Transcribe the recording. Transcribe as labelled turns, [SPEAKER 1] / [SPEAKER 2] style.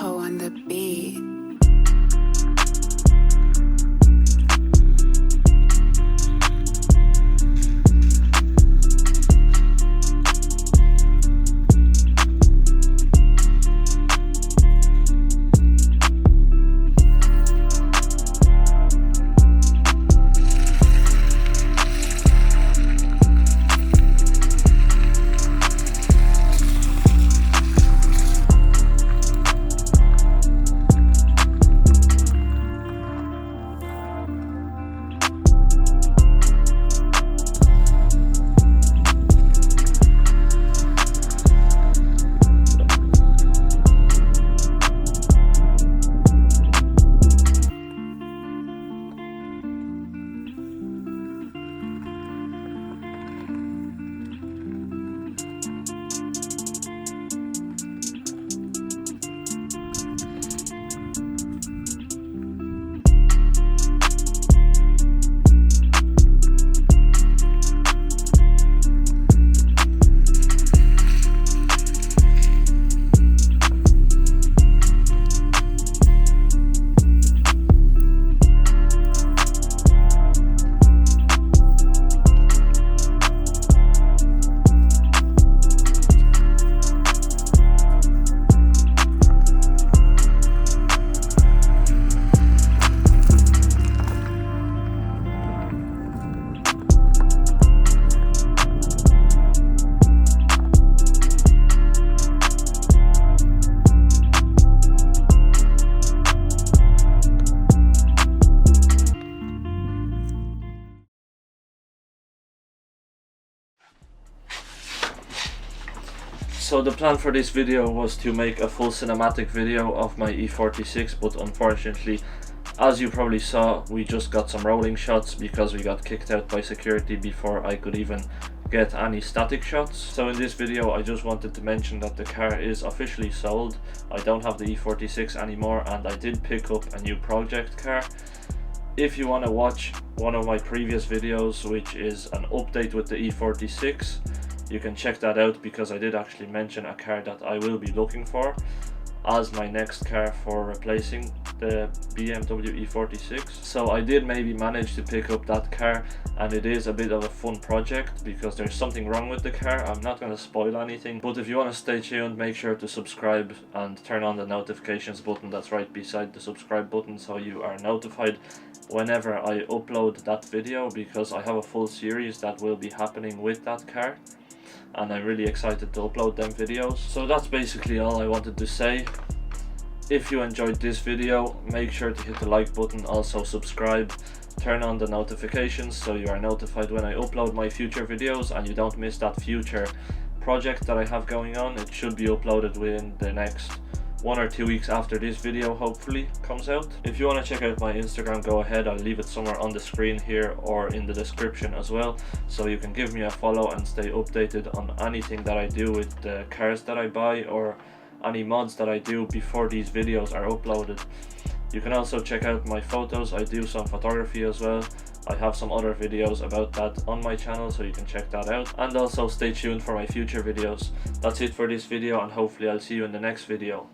[SPEAKER 1] Depo on the beat.
[SPEAKER 2] So the plan for this video was to make a full cinematic video of my E46, but unfortunately, as you probably saw, we just got some rolling shots because we got kicked out by security before I could even get any static shots. So in this video I just wanted to mention that the car is officially sold. I don't have the E46 anymore, and I did pick up a new project car. If you want to watch one of my previous videos, which is an update with the E46, you can check that out, because I did actually mention a car that I will be looking for as my next car for replacing the Bmw E46. So I did maybe manage to pick up that car, and it is a bit of a fun project because there's something wrong with the car. I'm not going to spoil anything, but if you want to stay tuned, make sure to subscribe and turn on the notifications button that's right beside the subscribe button, so you are notified whenever I upload that video, because I have a full series that will be happening with that car, and I'm really excited to upload them videos. So that's basically all I wanted to say. If you enjoyed this video, make sure to hit the like button, also subscribe, turn on the notifications so you are notified when I upload my future videos and you don't miss that future project that I have going on. It should be uploaded within the next 1 or 2 weeks after this video hopefully comes out. If you want to check out my Instagram, go ahead. I'll leave it somewhere on the screen here or in the description as well, so you can give me a follow and stay updated on anything that I do with the cars that I buy or any mods that I do before these videos are uploaded. You can also check out my photos. I do some photography as well. I have some other videos about that on my channel, so you can check that out, and also stay tuned for my future videos. That's it for this video, and hopefully I'll see you in the next video.